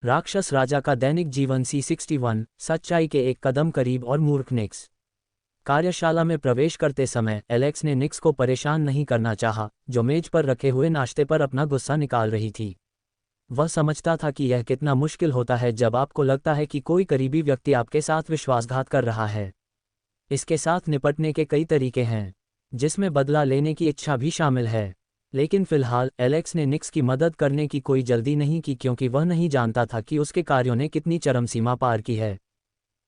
राक्षस राजा का दैनिक जीवन C61 सच्चाई के एक कदम करीब और मूर्ख निक्स। कार्यशाला में प्रवेश करते समय एलेक्स ने निक्स को परेशान नहीं करना चाहा, जो मेज पर रखे हुए नाश्ते पर अपना गुस्सा निकाल रही थी। वह समझता था कि यह कितना मुश्किल होता है जब आपको लगता है कि कोई करीबी व्यक्ति आपके साथ विश्वासघात कर रहा है। इसके साथ निपटने के कई तरीके हैं, जिसमें बदला लेने की इच्छा भी शामिल है। लेकिन फिलहाल एलेक्स ने निक्स की मदद करने की कोई जल्दी नहीं की, क्योंकि वह नहीं जानता था कि उसके कार्यों ने कितनी चरम सीमा पार की है।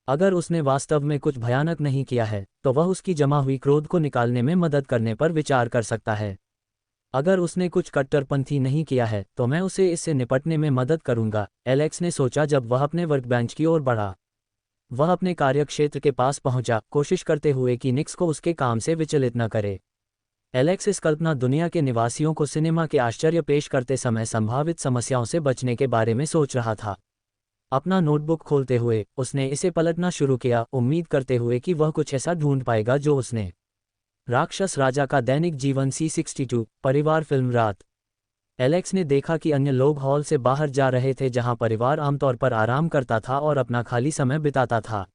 अगर उसने वास्तव में कुछ भयानक नहीं किया है, तो वह उसकी जमा हुई क्रोध को निकालने में मदद करने पर विचार कर सकता है। अगर उसने कुछ कट्टरपंथी नहीं किया है, तो मैं उसे इससे निपटने में मदद करूंगा, एलेक्स ने सोचा जब वह अपने वर्कबेंच की ओर बढ़ा। वह अपने कार्यक्षेत्र के पास पहुंचा, कोशिश करते हुए कि निक्स को उसके काम से विचलित न करे। एलेक्स इस कल्पना दुनिया के निवासियों को सिनेमा के आश्चर्य पेश करते समय संभावित समस्याओं से बचने के बारे में सोच रहा था। अपना नोटबुक खोलते हुए उसने इसे पलटना शुरू किया, उम्मीद करते हुए कि वह कुछ ऐसा ढूंढ पाएगा जो उसने। राक्षस राजा का दैनिक जीवन C62 परिवार फिल्म रात। एलेक्स ने देखा कि अन्य लोग हॉल से बाहर जा रहे थे, जहां परिवार आमतौर पर आराम करता था और अपना खाली समय बिताता था।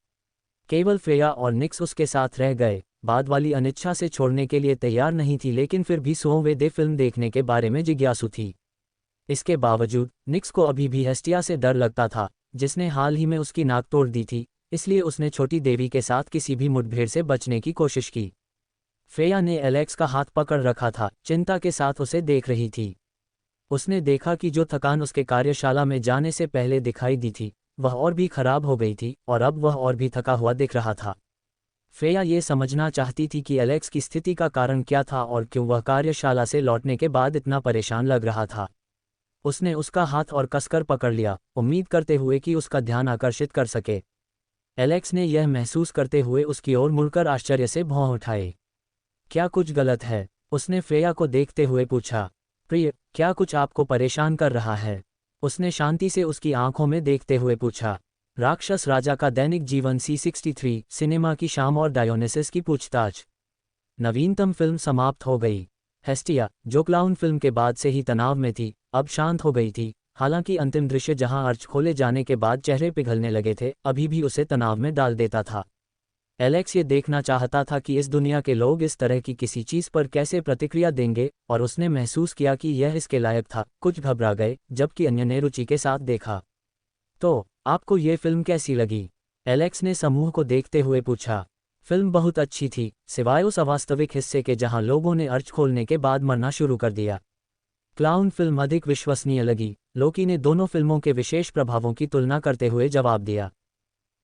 केवल फ्रेया और निक्स उसके साथ रह गए। बाद वाली अनिच्छा से छोड़ने के लिए तैयार नहीं थी, लेकिन फिर भी वे दे फिल्म देखने के बारे में जिज्ञासु थी। इसके बावजूद निक्स को अभी भी हेस्टिया से डर लगता था, जिसने हाल ही में उसकी नाक तोड़ दी थी, इसलिए उसने छोटी देवी के साथ किसी भी मुठभेड़ से बचने की कोशिश की। फ्रेया ने एलेक्स का हाथ पकड़ रखा था, चिंता के साथ उसे देख रही थी। उसने देखा कि जो थकान उसके कार्यशाला में जाने से पहले दिखाई दी थी, वह और भी खराब हो गई थी, और अब वह और भी थका हुआ दिख रहा था। फ्रेया ये समझना चाहती थी कि एलेक्स की स्थिति का कारण क्या था और क्यों वह कार्यशाला से लौटने के बाद इतना परेशान लग रहा था। उसने उसका हाथ और कसकर पकड़ लिया, उम्मीद करते हुए कि उसका ध्यान आकर्षित कर सके। एलेक्स ने यह महसूस करते हुए उसकी ओर मुड़कर आश्चर्य से भौं उठाए। क्या कुछ गलत है? उसने फ्रेया को देखते हुए पूछा। प्रिय, क्या कुछ आपको परेशान कर रहा है? उसने शांति से उसकी आंखों में देखते हुए पूछा। राक्षस राजा का दैनिक जीवन C63 सिनेमा की शाम और डायोनिसिस की पूछताछ। नवीनतम फिल्म समाप्त हो गई। हेस्टिया, जो क्लाउन फिल्म के बाद से ही तनाव में थी, अब शांत हो गई थी। हालांकि अंतिम दृश्य जहां अर्च खोले जाने के बाद चेहरे पिघलने लगे थे, अभी भी उसे तनाव में डाल देता था। एलेक्स ये देखना चाहता था कि इस दुनिया के लोग इस तरह की किसी चीज पर कैसे प्रतिक्रिया देंगे, और उसने महसूस किया कि यह इसके लायक था। कुछ घबरा गए, जबकि अन्य ने रुचि के साथ देखा। तो आपको ये फिल्म कैसी लगी? एलेक्स ने समूह को देखते हुए पूछा। फिल्म बहुत अच्छी थी, सिवाय उस अवास्तविक हिस्से के जहां लोगों ने अर्च खोलने के बाद मरना शुरू कर दिया। क्लाउन फिल्म अधिक विश्वसनीय लगी, लोकी ने दोनों फिल्मों के विशेष प्रभावों की तुलना करते हुए जवाब दिया।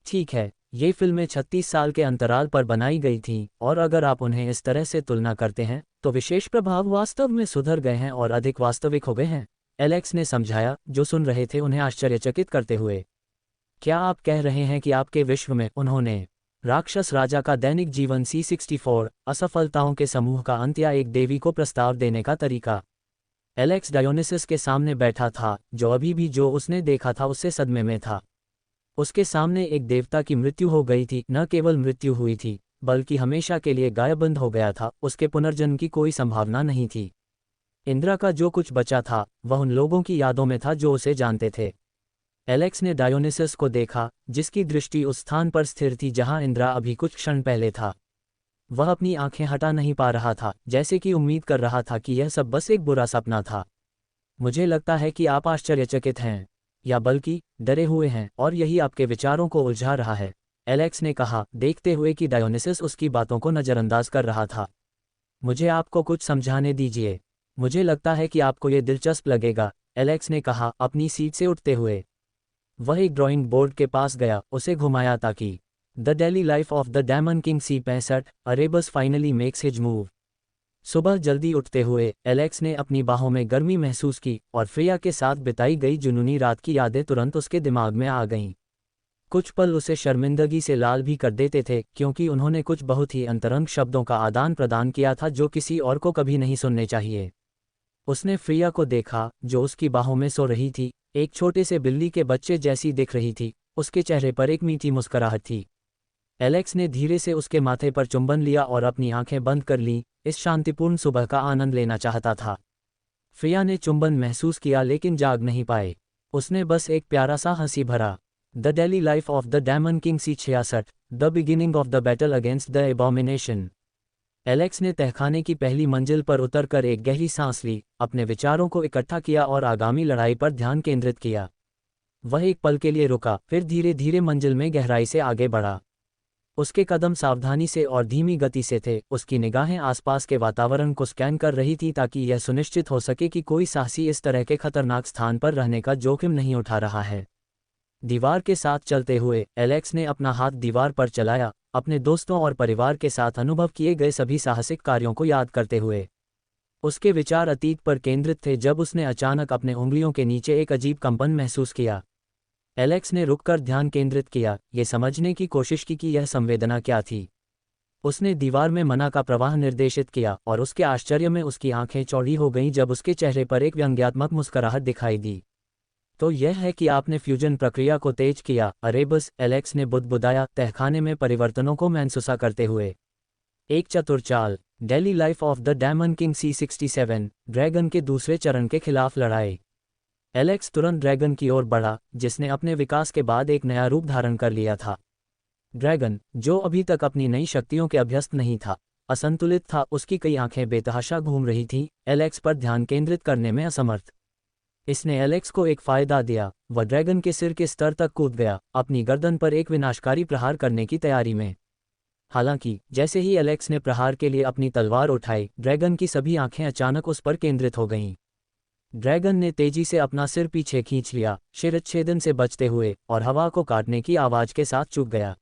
ठीक है, ये फिल्में 36 साल के अंतराल पर बनाई गई थीं, और अगर आप उन्हें इस तरह से तुलना करते हैं, तो विशेष प्रभाव वास्तव में सुधर गए हैं और अधिक वास्तविक हो गए हैं, एलेक्स ने समझाया, जो सुन रहे थे उन्हें आश्चर्यचकित करते हुए। क्या आप कह रहे हैं कि आपके विश्व में उन्होंने राक्षस राजा का दैनिक जीवन C64 असफलताओं के समूह का अंत या एक देवी को प्रस्ताव देने का तरीका? एलेक्स डायोनिसिस के सामने बैठा था, जो अभी भी जो उसने देखा था उससे सदमे में था। उसके सामने एक देवता की मृत्यु हो गई थी, न केवल मृत्यु हुई थी, बल्कि हमेशा के लिए गायबंद हो गया था। उसके पुनर्जन्म की कोई संभावना नहीं थी। इंद्रा का जो कुछ बचा था, वह उन लोगों की यादों में था जो उसे जानते थे। एलेक्स ने डायोनिसस को देखा, जिसकी दृष्टि उस स्थान पर स्थिर थी जहां इंद्रा अभी कुछ क्षण पहले था। वह अपनी आंखें हटा नहीं पा रहा था, जैसे कि उम्मीद कर रहा था कि यह सब बस एक बुरा सपना था। मुझे लगता है कि आप आश्चर्यचकित हैं, या बल्कि डरे हुए हैं, और यही आपके विचारों को उलझा रहा है, एलेक्स ने कहा, देखते हुए कि डायोनिसस उसकी बातों को नज़रअंदाज कर रहा था। मुझे आपको कुछ समझाने दीजिए। मुझे लगता है कि आपको ये दिलचस्प लगेगा, एलेक्स ने कहा, अपनी सीट से उठते हुए। वह एक ड्राइंग बोर्ड के पास गया, उसे घुमाया ताकि the daily life of the demon king C65 Erebus finally makes his move. सुबह जल्दी उठते हुए एलेक्स ने अपनी बाहों में गर्मी महसूस की, और फ्रेया के साथ बिताई गई जुनूनी रात की यादें तुरंत उसके दिमाग में आ गईं। कुछ पल उसे शर्मिंदगी से लाल भी कर देते थे, क्योंकि उन्होंने कुछ बहुत ही अंतरंग शब्दों का आदान प्रदान किया था जो किसी और को कभी नहीं सुनने चाहिए। उसने फ्रेया को देखा, जो उसकी बाहों में सो रही थी, एक छोटे से बिल्ली के बच्चे जैसी दिख रही थी। उसके चेहरे पर एक मीठी मुस्कुराहट थी। एलेक्स ने धीरे से उसके माथे पर चुंबन लिया और अपनी आंखें बंद कर लीं, इस शांतिपूर्ण सुबह का आनंद लेना चाहता था। फ्रेया ने चुंबन महसूस किया लेकिन जाग नहीं पाए। उसने बस एक प्यारा सा हंसी भरा। The daily life of the diamond king C66, the beginning of the battle against the abomination. Alex ने तहखाने की पहली मंजिल पर उतरकर एक गहरी सांस ली, अपने विचारों को इकट्ठा किया और आगामी लड़ाई पर ध्यान केंद्रित किया। वह एक पल के लिए रुका, फिर धीरे धीरे मंजिल में गहराई से आगे बढ़ा। उसके कदम सावधानी से और धीमी गति से थे, उसकी निगाहें आसपास के वातावरण को स्कैन कर रही थी ताकि यह सुनिश्चित हो सके कि कोई साहसी इस तरह के खतरनाक स्थान पर रहने का जोखिम नहीं उठा रहा है। दीवार के साथ चलते हुए एलेक्स ने अपना हाथ दीवार पर चलाया, अपने दोस्तों और परिवार के साथ अनुभव किए गए सभी साहसिक कार्यों को याद करते हुए। उसके विचार अतीत पर केंद्रित थे जब उसने अचानक अपने उंगलियों के नीचे एक अजीब कंपन महसूस किया। एलेक्स ने रुककर ध्यान केंद्रित किया, ये समझने की कोशिश की कि यह संवेदना क्या थी। उसने दीवार में मना का प्रवाह निर्देशित किया और उसके आश्चर्य में उसकी आंखें चौड़ी हो गईं जब उसके चेहरे पर एक व्यंग्यात्मक मुस्कुराहट दिखाई दी। तो यह है कि आपने फ्यूजन प्रक्रिया को तेज किया, अरेबस, एलेक्स ने बुदबुदाया, तहखाने में परिवर्तनों को महसूसा करते हुए। एक चतुर चाल। Daily life of the diamond king C67, dragon के दूसरे चरण के खिलाफ लड़ाई। एलेक्स तुरंत ड्रैगन की ओर बढ़ा, जिसने अपने विकास के बाद एक नया रूप धारण कर लिया था। ड्रैगन, जो अभी तक अपनी नई शक्तियों के अभ्यस्त नहीं था, असंतुलित था, उसकी कई आंखें बेतहाशा घूम रही थीं, एलेक्स पर ध्यान केंद्रित करने में असमर्थ। इसने एलेक्स को एक फायदा दिया, वह ड्रैगन के सिर के स्तर तक कूद गया, अपनी गर्दन पर एक विनाशकारी प्रहार करने की तैयारी में। हालांकि जैसे ही एलेक्स ने प्रहार के लिए अपनी तलवार उठाई, ड्रैगन की सभी आंखें अचानक उस पर केंद्रित हो गईं। ड्रैगन ने तेजी से अपना सिर पीछे खींच लिया, शिरच्छेदन से बचते हुए, और हवा को काटने की आवाज के साथ चूक गया।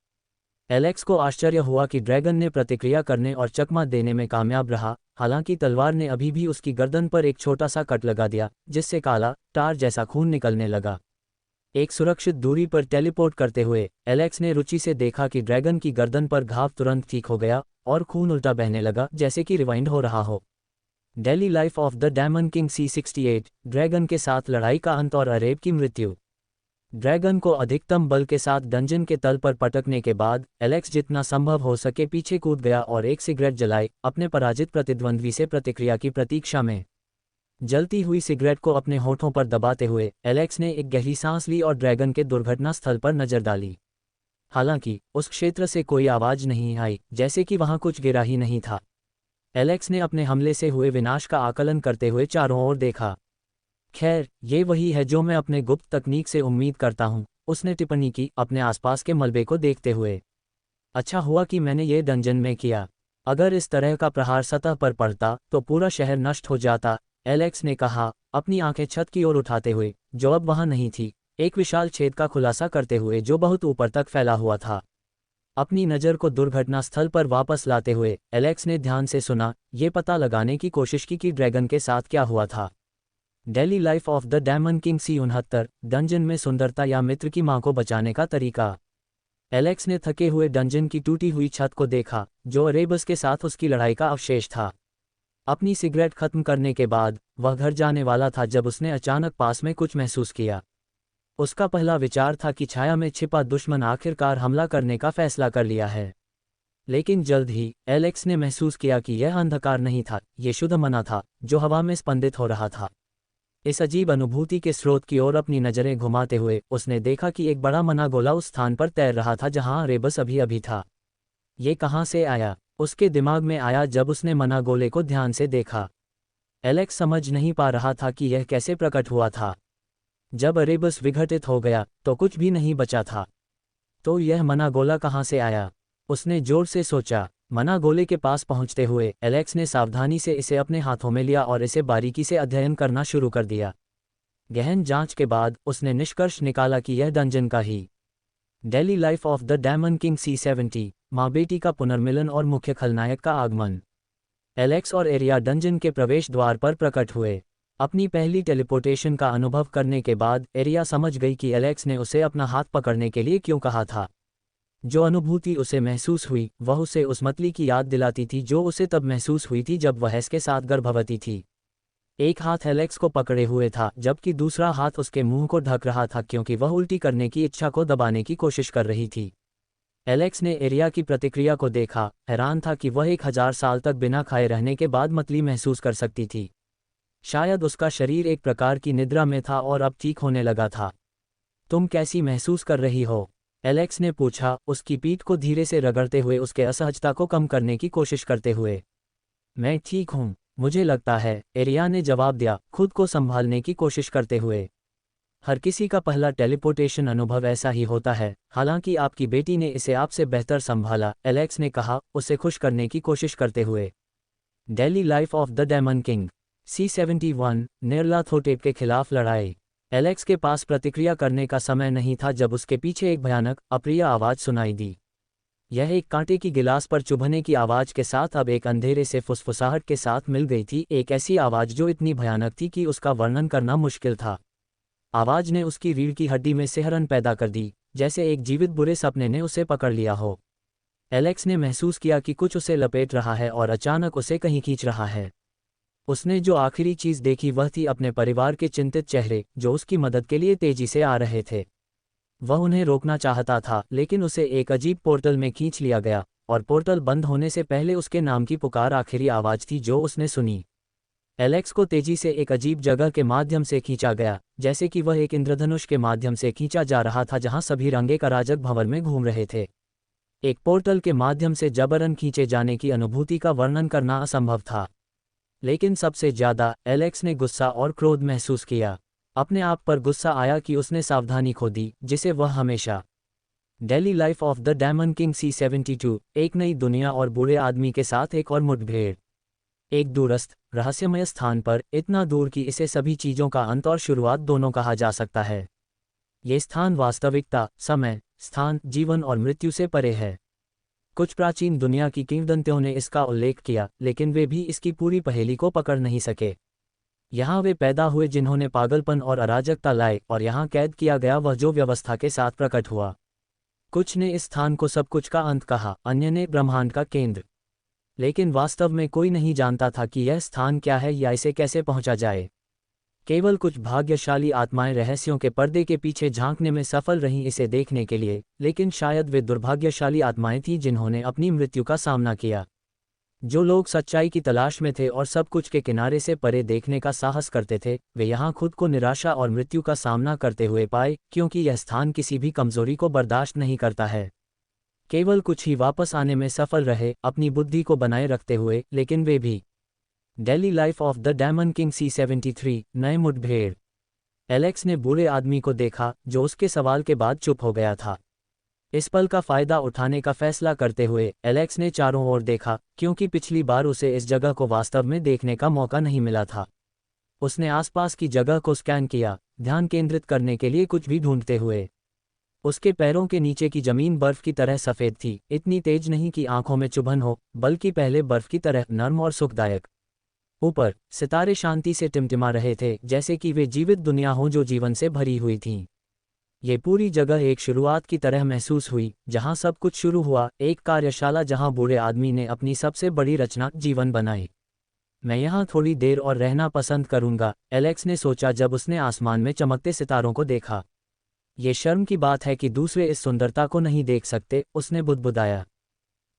एलेक्स को आश्चर्य हुआ कि ड्रैगन ने प्रतिक्रिया करने और चकमा देने में कामयाब रहा, हालांकि तलवार ने अभी भी उसकी गर्दन पर एक छोटा सा कट लगा दिया, जिससे काला, टार जैसा खून निकलने लगा। एक सुरक्षित दूरी पर टेलीपोर्ट करते हुए एलेक्स ने रुचि से देखा कि ड्रैगन की गर्दन पर घाव तुरंत ठीक हो गया और खून उल्टा बहने लगा, जैसे कि रिवाइंड हो रहा हो। Daily life of the diamond king C68, dragon के साथ लड़ाई का अंत और अरेब की मृत्यु। ड्रैगन को अधिकतम बल के साथ डंजन के तल पर पटकने के बाद एलेक्स जितना संभव हो सके पीछे कूद गया और एक सिगरेट जलाई, अपने पराजित प्रतिद्वंद्वी से प्रतिक्रिया की प्रतीक्षा में। जलती हुई सिगरेट को अपने होठों पर दबाते हुए एलेक्स ने एक गहरी सांस ली और ड्रैगन के दुर्घटना स्थल पर नजर डाली। हालांकि उस क्षेत्र से कोई आवाज नहीं आई, जैसे कि वहां कुछ गिरा ही नहीं था। एलेक्स ने अपने हमले से हुए विनाश का आकलन करते हुए चारों ओर देखा। खैर, ये वही है जो मैं अपने गुप्त तकनीक से उम्मीद करता हूँ, उसने टिप्पणी की, अपने आसपास के मलबे को देखते हुए। अच्छा हुआ कि मैंने ये डंजन में किया। अगर इस तरह का प्रहार सतह पर पड़ता तो पूरा शहर नष्ट हो जाता, एलेक्स ने कहा, अपनी आंखें छत की ओर उठाते हुए, जो अब वहां नहीं थी, एक विशाल छेद का खुलासा करते हुए जो बहुत ऊपर तक फैला हुआ था। अपनी नज़र को दुर्घटना स्थल पर वापस लाते हुए एलेक्स ने ध्यान से सुना, ये पता लगाने की कोशिश की कि ड्रैगन के साथ क्या हुआ था। Daily life of the diamond king C69, dungeon में सुंदरता या मित्र की मां को बचाने का तरीका। एलेक्स ने थके हुए डंजन की टूटी हुई छत को देखा, जो अरेबस के साथ उसकी लड़ाई का अवशेष था। अपनी सिगरेट खत्म करने के बाद वह घर जाने वाला था जब उसने अचानक पास में कुछ महसूस किया। उसका पहला विचार था कि छाया में छिपा दुश्मन आखिरकार हमला करने का फैसला कर लिया है। लेकिन जल्द ही एलेक्स ने महसूस किया कि यह अंधकार नहीं था, यह शुद्ध मना था, जो हवा में स्पंदित हो रहा था। इस अजीब अनुभूति के स्रोत की ओर अपनी नज़रें घुमाते हुए उसने देखा कि एक बड़ा मना गोला उस स्थान पर तैर रहा था जहां अरेबस अभी अभी था। ये कहाँ से आया? उसके दिमाग में आया जब उसने मना गोले को ध्यान से देखा। एलेक्स समझ नहीं पा रहा था कि यह कैसे प्रकट हुआ था। जब अरेबस विघटित हो गया तो कुछ भी नहीं बचा था। तो यह मना गोला कहाँ से आया? उसने जोर से सोचा। मना गोले के पास पहुंचते हुए एलेक्स ने सावधानी से इसे अपने हाथों में लिया और इसे बारीकी से अध्ययन करना शुरू कर दिया। गहन जांच के बाद उसने निष्कर्ष निकाला कि यह डंजन का ही। Daily life of the diamond king C70, माँ बेटी का पुनर्मिलन और मुख्य खलनायक का आगमन। एलेक्स और एरिया डंजन के प्रवेश द्वार पर प्रकट हुए। अपनी पहली टेलीपोर्टेशन का अनुभव करने के बाद एरिया समझ गई कि एलेक्स ने उसे अपना हाथ पकड़ने के लिए क्यों कहा था। जो अनुभूति उसे महसूस हुई वह उसे उस मतली की याद दिलाती थी जो उसे तब महसूस हुई थी जब वह इसके साथ गर्भवती थी। एक हाथ एलेक्स को पकड़े हुए था जबकि दूसरा हाथ उसके मुंह को ढक रहा था क्योंकि वह उल्टी करने की इच्छा को दबाने की कोशिश कर रही थी। एलेक्स ने एरिया की प्रतिक्रिया को देखा, हैरान था कि वह 1000 साल तक बिना खाए रहने के बाद मतली महसूस कर सकती थी। शायद उसका शरीर एक प्रकार की निद्रा में था और अब ठीक होने लगा था। तुम कैसी महसूस कर रही हो? एलेक्स ने पूछा, उसकी पीठ को धीरे से रगड़ते हुए उसके असहजता को कम करने की कोशिश करते हुए। मैं ठीक हूँ, मुझे लगता है, एरिया ने जवाब दिया, खुद को संभालने की कोशिश करते हुए। हर किसी का पहला टेलीपोर्टेशन अनुभव ऐसा ही होता है, हालांकि आपकी बेटी ने इसे आपसे बेहतर संभाला, एलेक्स ने कहा, उसे खुश करने की कोशिश करते हुए। Daily life of the demon king C71 नेरलाथोटेप के खिलाफ लड़ाई। एलेक्स के पास प्रतिक्रिया करने का समय नहीं था जब उसके पीछे एक भयानक, अप्रिय आवाज़ सुनाई दी। यह एक कांटे की गिलास पर चुभने की आवाज़ के साथ अब एक अंधेरे से फुसफुसाहट के साथ मिल गई थी, एक ऐसी आवाज़ जो इतनी भयानक थी कि उसका वर्णन करना मुश्किल था। आवाज़ ने उसकी रीढ़ की हड्डी में सिहरन पैदा कर दी, जैसे एक जीवित बुरे सपने ने उसे पकड़ लिया हो। एलेक्स ने महसूस किया कि कुछ उसे लपेट रहा है और अचानक उसे कहीं खींच रहा है। उसने जो आखिरी चीज़ देखी वह थी अपने परिवार के चिंतित चेहरे, जो उसकी मदद के लिए तेजी से आ रहे थे। वह उन्हें रोकना चाहता था, लेकिन उसे एक अजीब पोर्टल में खींच लिया गया, और पोर्टल बंद होने से पहले उसके नाम की पुकार आखिरी आवाज़ थी जो उसने सुनी। एलेक्स को तेजी से एक अजीब जगह के माध्यम से खींचा गया, जैसे कि वह एक इंद्रधनुष के माध्यम से खींचा जा रहा था जहां सभी रंग एक अराजक भंवर में घूम रहे थे। एक पोर्टल के माध्यम से जबरन खींचे जाने की अनुभूति का वर्णन करना असंभव था। लेकिन सबसे ज़्यादा एलेक्स ने गुस्सा और क्रोध महसूस किया। अपने आप पर गुस्सा आया कि उसने सावधानी खो दी, जिसे वह हमेशा। Daily life of the demon king C72 एक नई दुनिया और बुरे आदमी के साथ एक और मुठभेड़। एक दूरस्थ, रहस्यमय स्थान पर, इतना दूर कि इसे सभी चीज़ों का अंत और शुरुआत दोनों कहा जा सकता है। ये स्थान वास्तविकता, समय, स्थान, जीवन और मृत्यु से परे है। कुछ प्राचीन दुनिया की किंवदंतियों ने इसका उल्लेख किया, लेकिन वे भी इसकी पूरी पहेली को पकड़ नहीं सके। यहाँ वे पैदा हुए जिन्होंने पागलपन और अराजकता लाए, और यहाँ कैद किया गया वह जो व्यवस्था के साथ प्रकट हुआ। कुछ ने इस स्थान को सब कुछ का अंत कहा, अन्य ने ब्रह्मांड का केंद्र। लेकिन वास्तव में कोई नहीं जानता था कि यह स्थान क्या है या इसे कैसे पहुंचा जाए। केवल कुछ भाग्यशाली आत्माएं रहस्यों के पर्दे के पीछे झांकने में सफल रहीं इसे देखने के लिए, लेकिन शायद वे दुर्भाग्यशाली आत्माएं थीं जिन्होंने अपनी मृत्यु का सामना किया। जो लोग सच्चाई की तलाश में थे और सब कुछ के किनारे से परे देखने का साहस करते थे, वे यहाँ खुद को निराशा और मृत्यु का सामना करते हुए पाए, क्योंकि यह स्थान किसी भी कमजोरी को बर्दाश्त नहीं करता है। केवल कुछ ही वापस आने में सफल रहे, अपनी बुद्धि को बनाए रखते हुए, लेकिन वे भी। Daily life of the demon king C73 नए मुठभेड़। एलेक्स ने बुरे आदमी को देखा, जो उसके सवाल के बाद चुप हो गया था। इस पल का फायदा उठाने का फैसला करते हुए एलेक्स ने चारों ओर देखा, क्योंकि पिछली बार उसे इस जगह को वास्तव में देखने का मौका नहीं मिला था। उसने आसपास की जगह को स्कैन किया, ध्यान केंद्रित करने के लिए कुछ भी ढूंढते हुए। उसके पैरों के नीचे की जमीन बर्फ की तरह सफ़ेद थी, इतनी तेज नहीं कि आंखों में चुभन हो, बल्कि पहले बर्फ की तरह नर्म और सुखदायक। ऊपर सितारे शांति से टिमटिमा रहे थे, जैसे कि वे जीवित दुनिया हो जो जीवन से भरी हुई थीं। ये पूरी जगह एक शुरुआत की तरह महसूस हुई, जहां सब कुछ शुरू हुआ, एक कार्यशाला जहां बूढ़े आदमी ने अपनी सबसे बड़ी रचना जीवन बनाई। मैं यहाँ थोड़ी देर और रहना पसंद करूंगा, एलेक्स ने सोचा जब उसने आसमान में चमकते सितारों को देखा। ये शर्म की बात है कि दूसरे इस सुंदरता को नहीं देख सकते, उसने बुदबुदाया।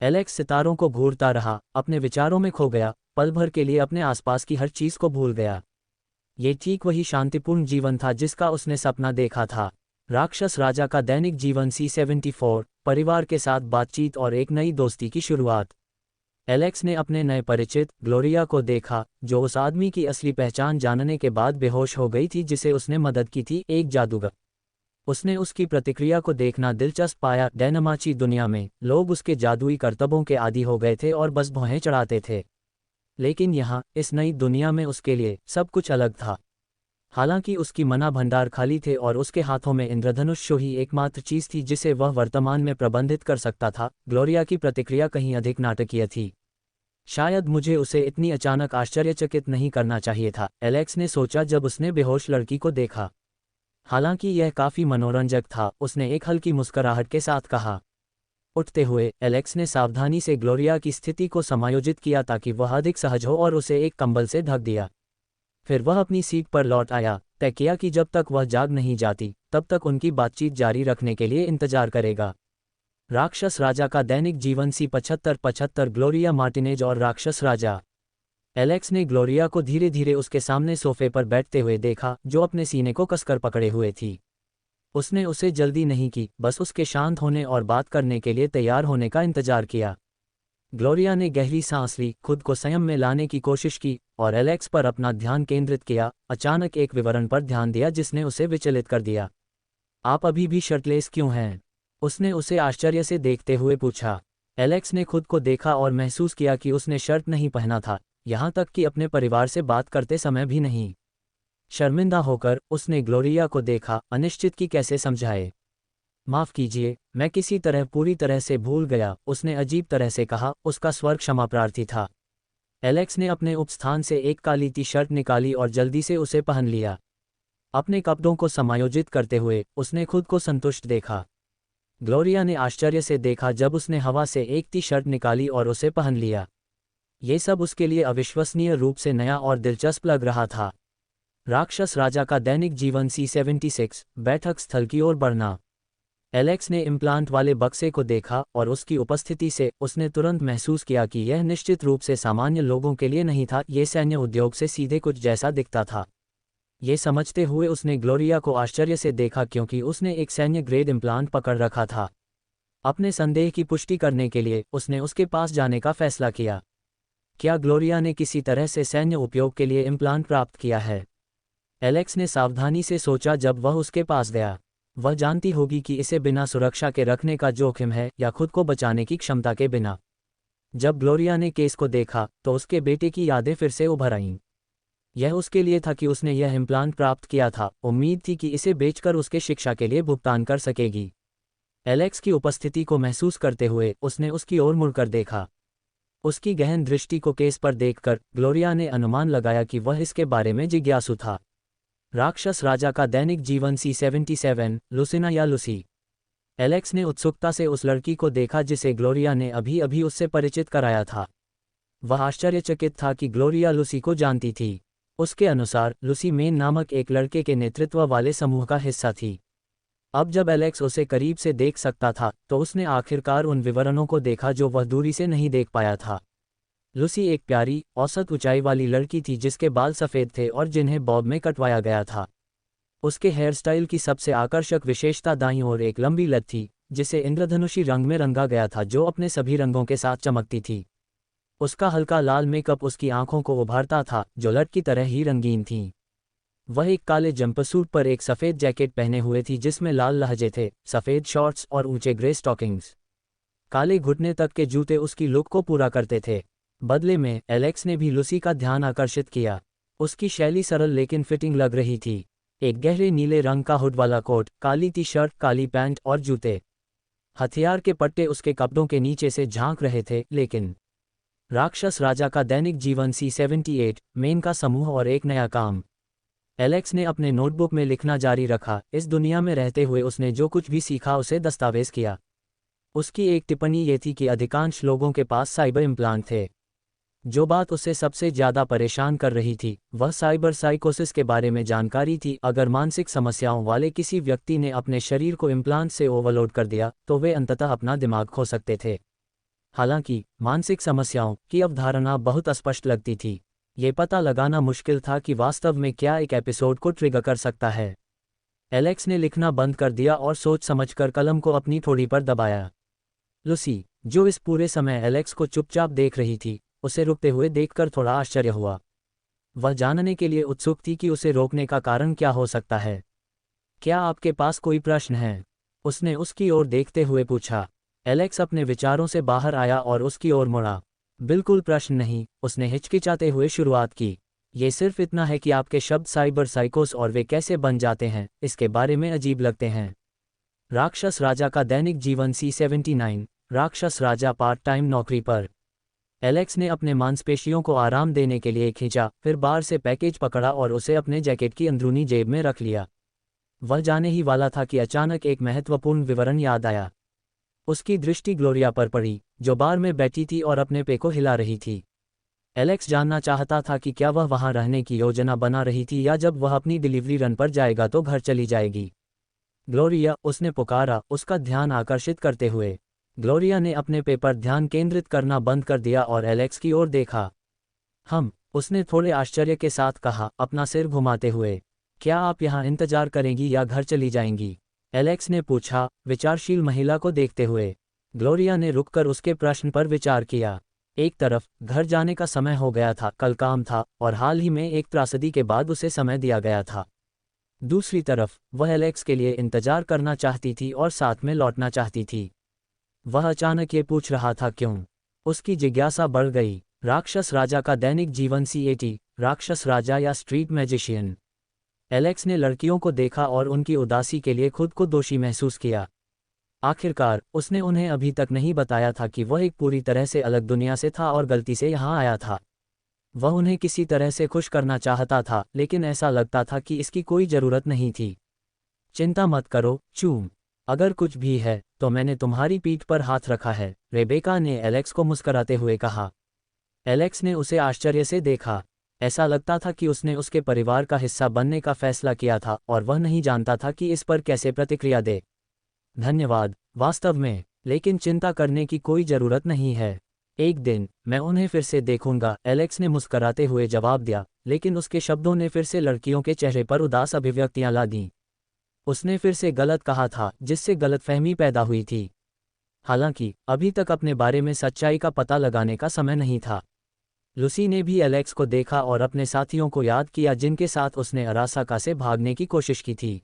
एलेक्स सितारों को घूरता रहा, अपने विचारों में खो गया, पल भर के लिए अपने आसपास की हर चीज़ को भूल गया। ये ठीक वही शांतिपूर्ण जीवन था जिसका उसने सपना देखा था। राक्षस राजा का दैनिक जीवन C74, परिवार के साथ बातचीत और एक नई दोस्ती की शुरुआत। एलेक्स ने अपने नए परिचित ग्लोरिया को देखा, जो उस आदमी की असली पहचान जानने के बाद बेहोश हो गई थी जिसे उसने मदद की थी, एक जादूगर। उसने उसकी प्रतिक्रिया को देखना दिलचस्प पाया। डेनमाची दुनिया में लोग उसके जादुई करतबों के आदी हो गए थे और बस भौहें चढ़ाते थे। लेकिन यहाँ, इस नई दुनिया में उसके लिए सब कुछ अलग था। हालांकि उसकी मना भंडार खाली थे और उसके हाथों में इंद्रधनुष ही एकमात्र चीज़ थी जिसे वह वर्तमान में प्रबंधित कर सकता था। ग्लोरिया की प्रतिक्रिया कहीं अधिक नाटकीय थी। शायद मुझे उसे इतनी अचानक आश्चर्यचकित नहीं करना चाहिए था, एलेक्स ने सोचा जब उसने बेहोश लड़की को देखा। हालांकि यह काफ़ी मनोरंजक था, उसने एक हल्की मुस्कुराहट के साथ कहा। उठते हुए एलेक्स ने सावधानी से ग्लोरिया की स्थिति को समायोजित किया ताकि वह अधिक सहज हो और उसे एक कंबल से ढक दिया। फिर वह अपनी सीट पर लौट आया, तय किया कि जब तक वह जाग नहीं जाती तब तक उनकी बातचीत जारी रखने के लिए इंतजार करेगा। राक्षस राजा का दैनिक जीवन C75 ग्लोरिया मार्टिनेज और राक्षस राजा। एलेक्स ने ग्लोरिया को धीरे धीरे उसके सामने सोफे पर बैठते हुए देखा, जो अपने सीने को कसकर पकड़े हुए थी। उसने उसे जल्दी नहीं की, बस उसके शांत होने और बात करने के लिए तैयार होने का इंतजार किया। ग्लोरिया ने गहरी सांस ली, खुद को संयम में लाने की कोशिश की और एलेक्स पर अपना ध्यान केंद्रित किया। अचानक एक विवरण पर ध्यान दिया जिसने उसे विचलित कर दिया। आप अभी भी शर्टलेस क्यों हैं? उसने उसे आश्चर्य से देखते हुए पूछा। एलेक्स ने खुद को देखा और महसूस किया कि उसने शर्ट नहीं पहना था, यहाँ तक कि अपने परिवार से बात करते समय भी नहीं। शर्मिंदा होकर उसने ग्लोरिया को देखा, अनिश्चित कि कैसे समझाए। माफ़ कीजिए, मैं किसी तरह पूरी तरह से भूल गया, उसने अजीब तरह से कहा। उसका स्वर क्षमा प्रार्थी था। एलेक्स ने अपने उपस्थान से एक काली टी शर्ट निकाली और जल्दी से उसे पहन लिया। अपने कपड़ों को समायोजित करते हुए उसने खुद को संतुष्ट देखा। ग्लोरिया ने आश्चर्य से देखा जब उसने हवा से एक टी शर्ट निकाली और उसे पहन लिया। ये सब उसके लिए अविश्वसनीय रूप से नया और दिलचस्प लग रहा था। राक्षस राजा का दैनिक जीवन C76 बैठक स्थल की ओर बढ़ना। एलेक्स ने इम्प्लांट वाले बक्से को देखा और उसकी उपस्थिति से उसने तुरंत महसूस किया कि यह निश्चित रूप से सामान्य लोगों के लिए नहीं था, यह सैन्य उद्योग से सीधे कुछ जैसा दिखता था। ये समझते हुए उसने ग्लोरिया को आश्चर्य से देखा क्योंकि उसने एक सैन्य ग्रेड इम्प्लांट पकड़ रखा था। अपने संदेह की पुष्टि करने के लिए उसने उसके पास जाने का फैसला किया। क्या ग्लोरिया ने किसी तरह से सैन्य उपयोग के लिए इम्प्लांट प्राप्त किया है? एलेक्स ने सावधानी से सोचा जब वह उसके पास गया। वह जानती होगी कि इसे बिना सुरक्षा के रखने का जोखिम है या खुद को बचाने की क्षमता के बिना। जब ग्लोरिया ने केस को देखा तो उसके बेटे की यादें फिर से उभर आईं। यह उसके लिए था कि उसने यह इम्प्लांट प्राप्त किया था, उम्मीद थी कि इसे बेचकर उसके शिक्षा के लिए भुगतान कर सकेगी। एलेक्स की उपस्थिति को महसूस करते हुए उसने उसकी ओर मुड़कर देखा। उसकी गहन दृष्टि को केस पर देखकर ग्लोरिया ने अनुमान लगाया कि वह इसके बारे में जिज्ञासु था। राक्षस राजा का दैनिक जीवन C77 लुसिना या लुसी। एलेक्स ने उत्सुकता से उस लड़की को देखा जिसे ग्लोरिया ने अभी अभी उससे परिचित कराया था। वह आश्चर्यचकित था कि ग्लोरिया लुसी को जानती थी। उसके अनुसार लुसी मेन नामक एक लड़के के नेतृत्व वाले समूह का हिस्सा थी। अब जब एलेक्स उसे करीब से देख सकता था तो उसने आखिरकार उन विवरणों को देखा जो वह दूरी से नहीं देख पाया था। लुसी एक प्यारी, औसत ऊंचाई वाली लड़की थी जिसके बाल सफ़ेद थे और जिन्हें बॉब में कटवाया गया था। उसके हेयर स्टाइल की सबसे आकर्षक विशेषता दाईं ओर एक लंबी लत थी, जिसे इंद्रधनुषी रंग में रंगा गया था जो अपने सभी रंगों के साथ चमकती थी। उसका हल्का लाल मेकअप उसकी आंखों को उभारता था, जो लट की तरह ही रंगीन थीं। वह एक काले जंपसूट पर एक सफ़ेद जैकेट पहने हुए थी जिसमें लाल लहजे थे, सफ़ेद शॉर्ट्स और ऊंचे ग्रे स्टॉकिंग्स। काले घुटने तक के जूते उसकी लुक को पूरा करते थे। बदले में एलेक्स ने भी लुसी का ध्यान आकर्षित किया। उसकी शैली सरल लेकिन फिटिंग लग रही थी। एक गहरे नीले रंग का हुड वाला कोट, काली टी शर्ट, काली पैंट और जूते। हथियार के पट्टे उसके कपड़ों के नीचे से झांक रहे थे। लेकिन राक्षस राजा का दैनिक जीवन C78 मेन का समूह और एक नया काम। एलेक्स ने अपने नोटबुक में लिखना जारी रखा। इस दुनिया में रहते हुए उसने जो कुछ भी सीखा उसे दस्तावेज किया। उसकी एक टिप्पणी ये थी कि अधिकांश लोगों के पास साइबर इम्प्लांट थे। जो बात उसे सबसे ज़्यादा परेशान कर रही थी वह साइबर साइकोसिस के बारे में जानकारी थी। अगर मानसिक समस्याओं वाले किसी व्यक्ति ने अपने शरीर को इम्प्लांट से ओवरलोड कर दिया तो वे अंततः अपना दिमाग खो सकते थे। हालांकि मानसिक समस्याओं की अवधारणा बहुत अस्पष्ट लगती थी। ये पता लगाना मुश्किल था कि वास्तव में क्या एक एपिसोड को ट्रिगर कर सकता है। एलेक्स ने लिखना बंद कर दिया और सोच समझकर कलम को अपनी ठोड़ी पर दबाया। लुसी, जो इस पूरे समय एलेक्स को चुपचाप देख रही थी, उसे रुकते हुए देखकर थोड़ा आश्चर्य हुआ। वह जानने के लिए उत्सुक थी कि उसे रोकने का कारण क्या हो सकता है। क्या आपके पास कोई प्रश्न है? उसने उसकी ओर देखते हुए पूछा। एलेक्स अपने विचारों से बाहर आया और उसकी ओर मुड़ा। बिल्कुल प्रश्न नहीं, उसने हिचकिचाते हुए शुरुआत की। ये सिर्फ इतना है कि आपके शब्द साइबर साइकोस और वे कैसे बन जाते हैं इसके बारे में अजीब लगते हैं। राक्षस राजा का दैनिक जीवन C79 राक्षस राजा पार्ट टाइम नौकरी पर। एलेक्स ने अपने मांसपेशियों को आराम देने के लिए खींचा, फिर बाहर से पैकेज पकड़ा और उसे अपने जैकेट की अंदरूनी जेब में रख लिया। वह जाने ही वाला था कि अचानक एक महत्वपूर्ण विवरण याद आया। उसकी दृष्टि ग्लोरिया पर पड़ी, जो बार में बैठी थी और अपने पे को हिला रही थी। एलेक्स जानना चाहता था कि क्या वह वहां रहने की योजना बना रही थी या जब वह अपनी डिलीवरी रन पर जाएगा तो घर चली जाएगी। ग्लोरिया, उसने पुकारा, उसका ध्यान आकर्षित करते हुए। ग्लोरिया ने अपने पे पर ध्यान केंद्रित करना बंद कर दिया और एलेक्स की ओर देखा। उसने थोड़े आश्चर्य के साथ कहा, अपना सिर घुमाते हुए। क्या आप यहाँ इंतजार करेंगी या घर चली जाएंगी? एलेक्स ने पूछा, विचारशील महिला को देखते हुए। ग्लोरिया ने रुककर उसके प्रश्न पर विचार किया। एक तरफ घर जाने का समय हो गया था, कल काम था, और हाल ही में एक त्रासदी के बाद उसे समय दिया गया था। दूसरी तरफ वह एलेक्स के लिए इंतजार करना चाहती थी और साथ में लौटना चाहती थी। वह अचानक ये पूछ रहा था क्यों? उसकी जिज्ञासा बढ़ गई। राक्षस राजा का दैनिक जीवन CAT, राक्षस राजा या स्ट्रीट मैजिशियन। एलेक्स ने लड़कियों को देखा और उनकी उदासी के लिए खुद को दोषी महसूस किया। आखिरकार उसने उन्हें अभी तक नहीं बताया था कि वह एक पूरी तरह से अलग दुनिया से था और गलती से यहाँ आया था। वह उन्हें किसी तरह से खुश करना चाहता था, लेकिन ऐसा लगता था कि इसकी कोई ज़रूरत नहीं थी। चिंता मत करो, चूम। अगर कुछ भी है तो मैंने तुम्हारी पीठ पर हाथ रखा है, रेबेका ने एलेक्स को मुस्कराते हुए कहा। एलेक्स ने उसे आश्चर्य से देखा। ऐसा लगता था कि उसने उसके परिवार का हिस्सा बनने का फैसला किया था और वह नहीं जानता था कि इस पर कैसे प्रतिक्रिया दे। धन्यवाद, वास्तव में, लेकिन चिंता करने की कोई ज़रूरत नहीं है। एक दिन मैं उन्हें फिर से देखूंगा, एलेक्स ने मुस्कराते हुए जवाब दिया, लेकिन उसके शब्दों ने फिर से लड़कियों के चेहरे पर उदास अभिव्यक्तियां ला दीं। उसने फिर से गलत कहा था, जिससे गलतफहमी पैदा हुई थी। हालांकि अभी तक अपने बारे में सच्चाई का पता लगाने का समय नहीं था। लूसी ने भी एलेक्स को देखा और अपने साथियों को याद किया जिनके साथ उसने अरासाका से भागने की कोशिश की थी।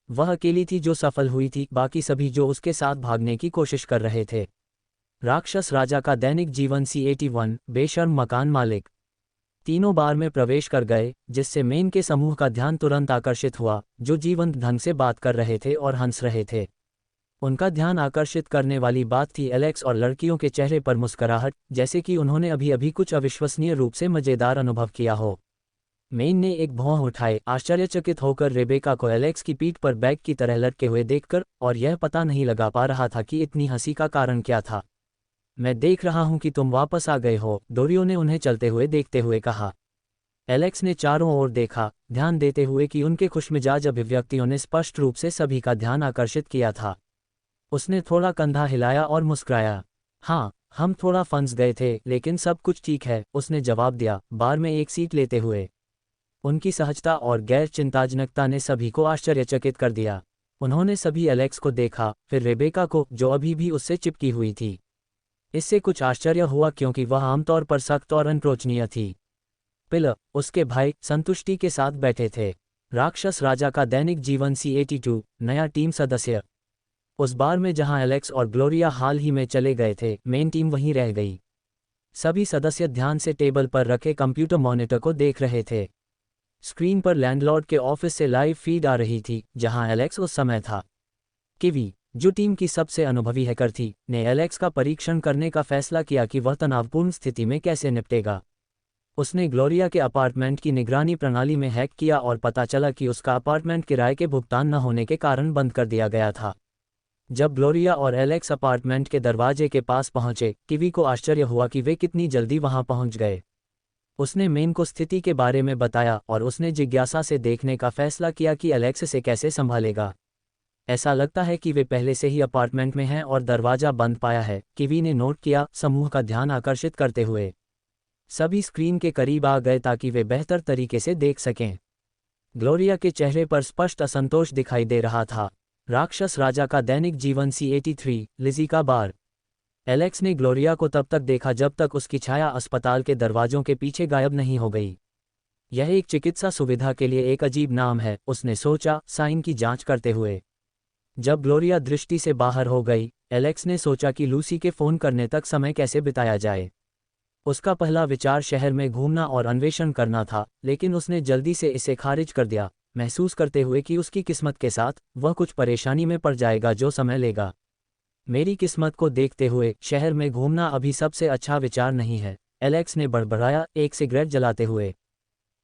वह अकेली थी जो सफल हुई थी, बाकी सभी जो उसके साथ भागने की कोशिश कर रहे थे। राक्षस राजा का दैनिक जीवन C81, बेशर्म मकान मालिक। तीनों बार में प्रवेश कर गए, जिससे मेन के समूह का ध्यान तुरंत आकर्षित हुआ, जो जीवंत ढंग से बात कर रहे थे और हंस रहे थे। उनका ध्यान आकर्षित करने वाली बात थी एलेक्स और लड़कियों के चेहरे पर मुस्कुराहट, जैसे कि उन्होंने अभी अभी कुछ अविश्वसनीय रूप से मजेदार अनुभव किया हो। मेन ने एक भौं उठाए, आश्चर्यचकित होकर रेबेका को एलेक्स की पीठ पर बैग की तरह लटके हुए देखकर, और यह पता नहीं लगा पा रहा था कि इतनी हंसी का कारण क्या था। मैं देख रहा हूं कि तुम वापस आ गए हो, डोरियो ने उन्हें चलते हुए देखते हुए कहा। एलेक्स ने चारों ओर देखा, ध्यान देते हुए कि उनके खुशमिजाज अभिव्यक्तियों ने स्पष्ट रूप से सभी का ध्यान आकर्षित किया था। उसने थोड़ा कंधा हिलाया और मुस्कुराया। हाँ, हम थोड़ा फंस गए थे, लेकिन सब कुछ ठीक है, उसने जवाब दिया, बार में एक सीट लेते हुए। उनकी सहजता और गैर चिंताजनकता ने सभी को आश्चर्यचकित कर दिया। उन्होंने सभी एलेक्स को देखा, फिर रेबेका को, जो अभी भी उससे चिपकी हुई थी। इससे कुछ आश्चर्य हुआ क्योंकि वह आमतौर पर सख्त और अनप्रोचनीय थी। पिल, उसके भाई, संतुष्टि के साथ बैठे थे। राक्षस राजा का दैनिक जीवन C82, नया टीम सदस्य। उस बार में जहां एलेक्स और ग्लोरिया हाल ही में चले गए थे, मेन टीम वहीं रह गई। सभी सदस्य ध्यान से टेबल पर रखे कंप्यूटर मॉनिटर को देख रहे थे। स्क्रीन पर लैंडलॉर्ड के ऑफिस से लाइव फीड आ रही थी, जहां एलेक्स उस समय था। किवी, जो टीम की सबसे अनुभवी हैकर थी, ने एलेक्स का परीक्षण करने का फैसला किया कि वह तनावपूर्ण स्थिति में कैसे निपटेगा। उसने ग्लोरिया के अपार्टमेंट की निगरानी प्रणाली में हैक किया और पता चला कि उसका अपार्टमेंट किराए के भुगतान न होने के कारण बंद कर दिया गया था। जब ग्लोरिया और एलेक्स अपार्टमेंट के दरवाजे के पास पहुंचे, किवी को आश्चर्य हुआ कि वे कितनी जल्दी वहां पहुंच गए। उसने मेन को स्थिति के बारे में बताया और उसने जिज्ञासा से देखने का फैसला किया कि एलेक्स इसे कैसे संभालेगा। ऐसा लगता है कि वे पहले से ही अपार्टमेंट में हैं और दरवाजा बंद पाया है, किवी ने नोट किया, समूह का ध्यान आकर्षित करते हुए। सभी स्क्रीन के करीब आ गए ताकि वे बेहतर तरीके से देख सकें। ग्लोरिया के चेहरे पर स्पष्ट असंतोष दिखाई दे रहा था। राक्षस राजा का दैनिक जीवन C83, लिजी का बार। एलेक्स ने ग्लोरिया को तब तक देखा जब तक उसकी छाया अस्पताल के दरवाजों के पीछे गायब नहीं हो गई। यह एक चिकित्सा सुविधा के लिए एक अजीब नाम है, उसने सोचा, साइन की जांच करते हुए। जब ग्लोरिया दृष्टि से बाहर हो गई, एलेक्स ने सोचा कि लूसी के फ़ोन करने तक समय कैसे बिताया जाए। उसका पहला विचार शहर में घूमना और अन्वेषण करना था, लेकिन उसने जल्दी से इसे खारिज कर दिया, महसूस करते हुए कि उसकी किस्मत के साथ वह कुछ परेशानी में पड़ जाएगा जो समय लेगा। मेरी किस्मत को देखते हुए शहर में घूमना अभी सबसे अच्छा विचार नहीं है, एलेक्स ने बड़बड़ाया, एक सिगरेट जलाते हुए।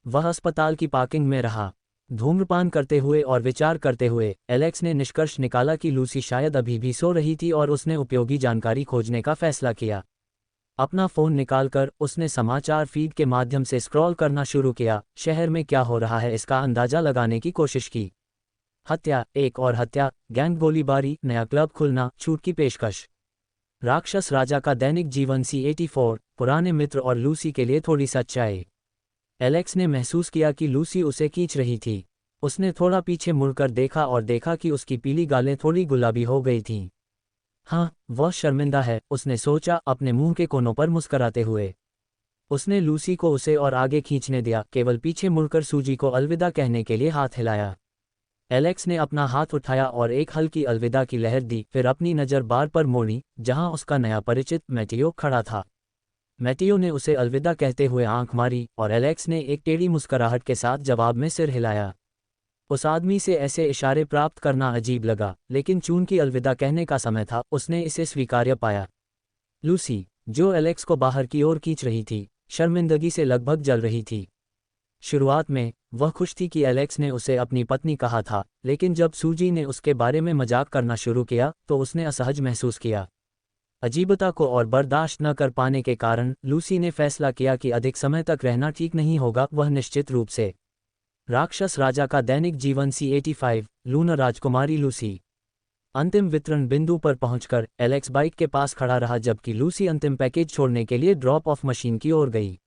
वह अस्पताल की पार्किंग में रहा, धूम्रपान करते हुए और विचार करते हुए। एलेक्स ने निष्कर्ष निकाला कि लूसी शायद अभी भी सो रही थी और उसने उपयोगी जानकारी खोजने का फैसला किया। अपना फ़ोन निकालकर उसने समाचार फीड के माध्यम से स्क्रॉल करना शुरू किया, शहर में क्या हो रहा है इसका अंदाज़ा लगाने की कोशिश की। हत्या, एक और हत्या, गैंग गोलीबारी, नया क्लब खुलना, छूट की पेशकश। राक्षस राजा का दैनिक जीवन C84, पुराने मित्र और लूसी के लिए थोड़ी सच्चाई। एलेक्स ने महसूस किया कि लूसी उसे खींच रही थी। उसने थोड़ा पीछे मुड़कर देखा और देखा कि उसकी पीली गालें थोड़ी गुलाबी हो गई थीं। हाँ, वह शर्मिंदा है, उसने सोचा, अपने मुंह के कोनों पर मुस्कराते हुए। उसने लूसी को उसे और आगे खींचने दिया, केवल पीछे मुड़कर सूजी को अलविदा कहने के लिए हाथ हिलाया। एलेक्स ने अपना हाथ उठाया और एक हल्की अलविदा की लहर दी, फिर अपनी नज़र बार पर मोड़ी, जहां उसका नया परिचित मैटियो खड़ा था। मैटियो ने उसे अलविदा कहते हुए आंख मारी और एलेक्स ने एक टेढ़ी मुस्कुराहट के साथ जवाब में सिर हिलाया। उस आदमी से ऐसे इशारे प्राप्त करना अजीब लगा, लेकिन चूंकि अलविदा कहने का समय था, उसने इसे स्वीकार्य पाया। लूसी, जो एलेक्स को बाहर की ओर खींच रही थी, शर्मिंदगी से लगभग जल रही थी। शुरुआत में वह खुश थी कि एलेक्स ने उसे अपनी पत्नी कहा था, लेकिन जब सूजी ने उसके बारे में मजाक करना शुरू किया तो उसने असहज महसूस किया। अजीबता को और बर्दाश्त न कर पाने के कारण लूसी ने फैसला किया कि अधिक समय तक रहना ठीक नहीं होगा। वह निश्चित रूप से राक्षस राजा का दैनिक जीवन C85, लूनर राजकुमारी लूसी। अंतिम वितरण बिंदु पर पहुंचकर एलेक्स बाइक के पास खड़ा रहा जबकि लूसी अंतिम पैकेज छोड़ने के लिए ड्रॉप ऑफ मशीन की ओर गई।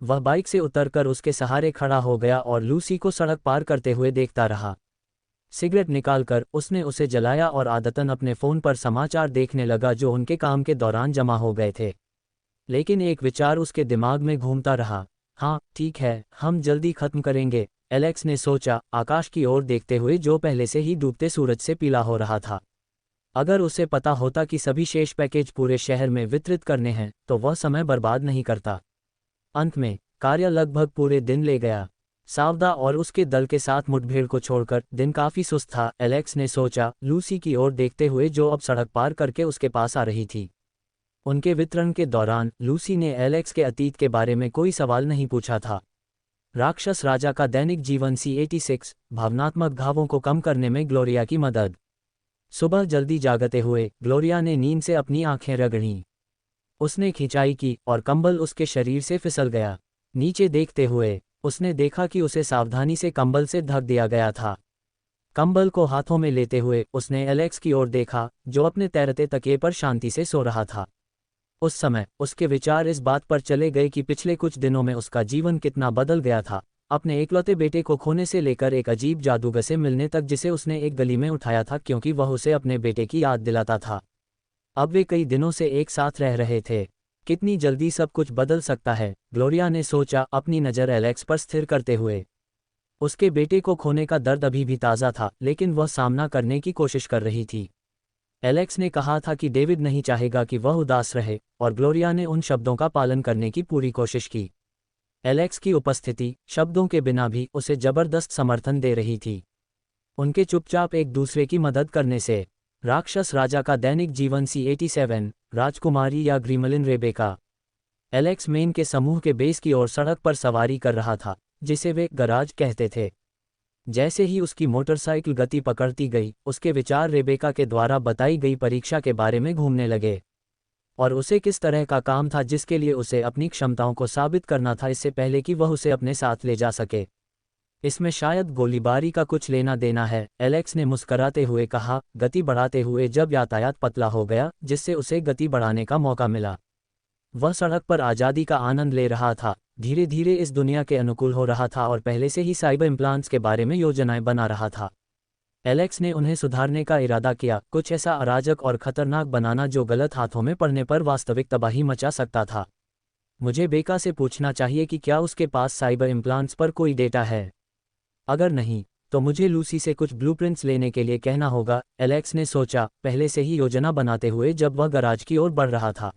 वह बाइक से उतरकर उसके सहारे खड़ा हो गया और लूसी को सड़क पार करते हुए देखता रहा। सिगरेट निकालकर उसने उसे जलाया और आदतन अपने फ़ोन पर समाचार देखने लगा जो उनके काम के दौरान जमा हो गए थे। लेकिन एक विचार उसके दिमाग में घूमता रहा। हाँ, ठीक है, हम जल्दी खत्म करेंगे, एलेक्स ने सोचा, आकाश की ओर देखते हुए जो पहले से ही डूबते सूरज से पीला हो रहा था। अगर उसे पता होता कि सभी शेष पैकेज पूरे शहर में वितरित करने हैं तो वह समय बर्बाद नहीं करता। अंत में कार्य लगभग पूरे दिन ले गया। सावदा और उसके दल के साथ मुठभेड़ को छोड़कर दिन काफी सुस्त था, एलेक्स ने सोचा, लूसी की ओर देखते हुए जो अब सड़क पार करके उसके पास आ रही थी। उनके वितरण के दौरान लूसी ने एलेक्स के अतीत के बारे में कोई सवाल नहीं पूछा था। राक्षस राजा का दैनिक जीवन C86, भावनात्मक घावों को कम करने में ग्लोरिया की मदद। सुबह जल्दी जागते हुए ग्लोरिया ने नींद से अपनी आंखें रगड़ीं। उसने खिंचाई की और कंबल उसके शरीर से फिसल गया। नीचे देखते हुए उसने देखा कि उसे सावधानी से कंबल से ढक दिया गया था। कंबल को हाथों में लेते हुए उसने एलेक्स की ओर देखा, जो अपने तैरते तकिए पर शांति से सो रहा था। उस समय उसके विचार इस बात पर चले गए कि पिछले कुछ दिनों में उसका जीवन कितना बदल गया था, अपने एकलौते बेटे को खोने से लेकर एक अजीब जादूगर से मिलने तक जिसे उसने एक गली में उठाया था क्योंकि वह उसे अपने बेटे की याद दिलाता था। अब वे कई दिनों से एक साथ रह रहे थे। कितनी जल्दी सब कुछ बदल सकता है, ग्लोरिया ने सोचा, अपनी नज़र एलेक्स पर स्थिर करते हुए। उसके बेटे को खोने का दर्द अभी भी ताज़ा था, लेकिन वह सामना करने की कोशिश कर रही थी। एलेक्स ने कहा था कि डेविड नहीं चाहेगा कि वह उदास रहे, और ग्लोरिया ने उन शब्दों का पालन करने की पूरी कोशिश की। एलेक्स की उपस्थिति, शब्दों के बिना भी, उसे जबरदस्त समर्थन दे रही थी। उनके चुपचाप एक दूसरे की मदद करने से। राक्षस राजा का दैनिक जीवन C87, राजकुमारी या ग्रीमलिन रेबेका। एलेक्स मेन के समूह के बेस की ओर सड़क पर सवारी कर रहा था, जिसे वे गराज कहते थे। जैसे ही उसकी मोटरसाइकिल गति पकड़ती गई, उसके विचार रेबेका के द्वारा बताई गई परीक्षा के बारे में घूमने लगे। और उसे किस तरह का काम था जिसके लिए उसे अपनी क्षमताओं को साबित करना था इससे पहले कि वह उसे अपने साथ ले जा सके। इसमें शायद गोलीबारी का कुछ लेना देना है, एलेक्स ने मुस्कराते हुए कहा, गति बढ़ाते हुए जब यातायात पतला हो गया जिससे उसे गति बढ़ाने का मौका मिला। वह सड़क पर आज़ादी का आनंद ले रहा था, धीरे धीरे इस दुनिया के अनुकूल हो रहा था और पहले से ही साइबर इम्प्लांट्स के बारे में योजनाएं बना रहा था। एलेक्स ने उन्हें सुधारने का इरादा किया, कुछ ऐसा अराजक और खतरनाक बनाना जो गलत हाथों में पड़ने पर वास्तविक तबाही मचा सकता था। मुझे बेका से पूछना चाहिए कि क्या उसके पास साइबर इम्प्लांट्स पर कोई डेटा है। अगर नहीं, तो मुझे लूसी से कुछ ब्लूप्रिंट्स लेने के लिए कहना होगा, एलेक्स ने सोचा, पहले से ही योजना बनाते हुए जब वह गराज की ओर बढ़ रहा था।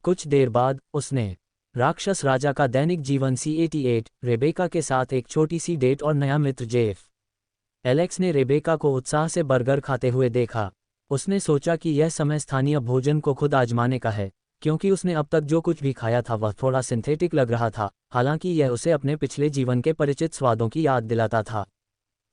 कुछ देर बाद उसने राक्षस राजा का दैनिक जीवन C88, रेबेका के साथ एक छोटी सी डेट और नया मित्र जेफ। एलेक्स ने रेबेका को उत्साह से बर्गर खाते हुए देखा। उसने सोचा कि यह समय स्थानीय भोजन को खुद आजमाने का है, क्योंकि उसने अब तक जो कुछ भी खाया था वह थोड़ा सिंथेटिक लग रहा था, हालांकि यह उसे अपने पिछले जीवन के परिचित स्वादों की याद दिलाता था।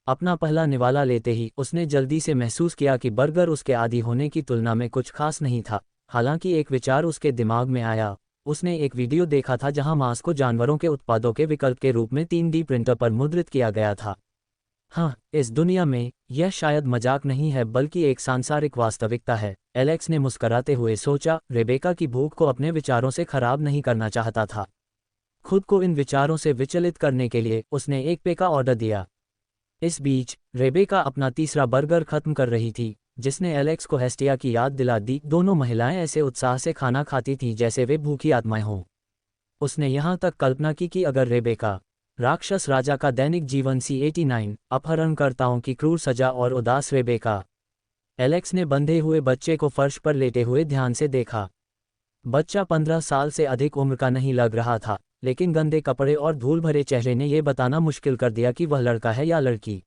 अपना पहला निवाला लेते ही उसने जल्दी से महसूस किया कि बर्गर उसके आदी होने की तुलना में कुछ खास नहीं था। हालांकि एक विचार उसके दिमाग में आया। उसने एक वीडियो देखा था जहां मांस को जानवरों के उत्पादों के विकल्प के रूप में 3D प्रिंटर पर मुद्रित किया गया था। हाँ, इस दुनिया में यह शायद मजाक नहीं है बल्कि एक सांसारिक वास्तविकता है, एलेक्स ने मुस्कराते हुए सोचा। रेबेका की भूख को अपने विचारों से खराब नहीं करना चाहता था। खुद को इन विचारों से विचलित करने के लिए उसने एक पे का ऑर्डर दिया। इस बीच रेबेका अपना तीसरा बर्गर खत्म कर रही थी, जिसने एलेक्स को हेस्टिया की याद दिला दी। दोनों महिलाएं ऐसे उत्साह से खाना खाती थीं जैसे वे भूखी आत्माएं हों। उसने यहाँ तक कल्पना की कि अगर रेबेका राक्षस राजा का दैनिक जीवन C89 अपहरणकर्ताओं की क्रूर सजा और उदास रेबेका। एलेक्स ने बंधे हुए बच्चे को फर्श पर लेटे हुए ध्यान से देखा। बच्चा 15 साल से अधिक उम्र का नहीं लग रहा था, लेकिन गंदे कपड़े और धूल भरे चेहरे ने यह बताना मुश्किल कर दिया कि वह लड़का है या लड़की।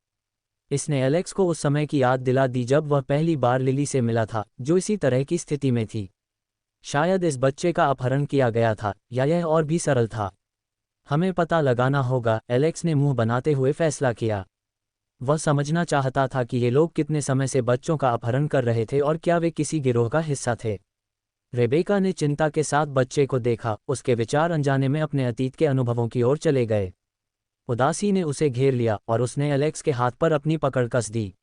इसने एलेक्स को उस समय की याद दिला दी जब वह पहली बार लिली से मिला था, जो इसी तरह की स्थिति में थी। शायद इस बच्चे का अपहरण किया गया था, या यह और भी सरल था। हमें पता लगाना होगा, एलेक्स ने मुंह बनाते हुए फैसला किया। वह समझना चाहता था कि ये लोग कितने समय से बच्चों का अपहरण कर रहे थे और क्या वे किसी गिरोह का हिस्सा थे। रेबेका ने चिंता के साथ बच्चे को देखा, उसके विचार अनजाने में अपने अतीत के अनुभवों की ओर चले गए। उदासी ने उसे घेर लिया और उसने एलेक्स के हाथ पर अपनी पकड़ कस दी।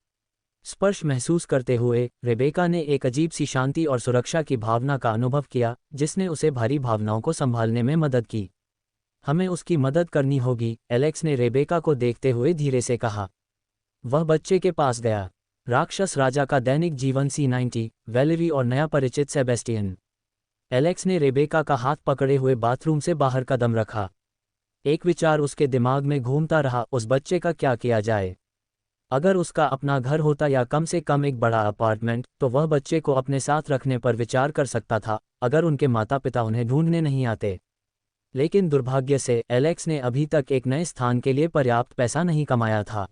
स्पर्श महसूस करते हुए रेबेका ने एक अजीब सी शांति और सुरक्षा की भावना का अनुभव किया, जिसने उसे भारी भावनाओं को संभालने में मदद की। हमें उसकी मदद करनी होगी, एलेक्स ने रेबेका को देखते हुए धीरे से कहा। वह बच्चे के पास गया। राक्षस राजा का दैनिक जीवन C90, वैलेरी और नया परिचित सेबेस्टियन। एलेक्स ने रेबेका का हाथ पकड़े हुए बाथरूम से बाहर कदम रखा। एक विचार उसके दिमाग में घूमता रहा, उस बच्चे का क्या किया जाए। अगर उसका अपना घर होता या कम से कम एक बड़ा अपार्टमेंट, तो वह बच्चे को अपने साथ रखने पर विचार कर सकता था, अगर उनके माता पिता उन्हें ढूंढने नहीं आते। लेकिन दुर्भाग्य से एलेक्स ने अभी तक एक नए स्थान के लिए पर्याप्त पैसा नहीं कमाया था।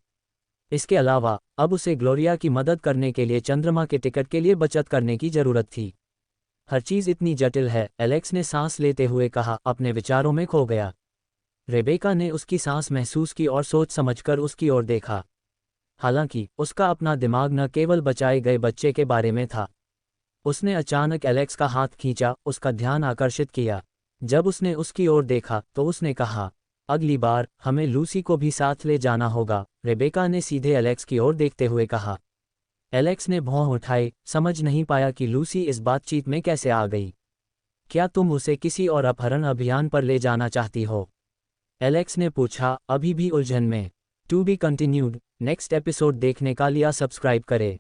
इसके अलावा अब उसे ग्लोरिया की मदद करने के लिए चंद्रमा के टिकट के लिए बचत करने की जरूरत थी। हर चीज़ इतनी जटिल है, एलेक्स ने सांस लेते हुए कहा, अपने विचारों में खो गया। रेबेका ने उसकी सांस महसूस की और सोच समझकर उसकी ओर देखा। हालांकि उसका अपना दिमाग न केवल बचाए गए बच्चे के बारे में था। उसने अचानक एलेक्स का हाथ खींचा, उसका ध्यान आकर्षित किया। जब उसने उसकी ओर देखा तो उसने कहा, अगली बार हमें लूसी को भी साथ ले जाना होगा। रेबेका ने सीधे एलेक्स की ओर देखते हुए कहा। एलेक्स ने भौं उठाई, समझ नहीं पाया कि लूसी इस बातचीत में कैसे आ गई। क्या तुम उसे किसी और अपहरण अभियान पर ले जाना चाहती हो? एलेक्स ने पूछा, अभी भी उलझन में। To be continued. Next episode देखने का लिया सब्सक्राइब करें।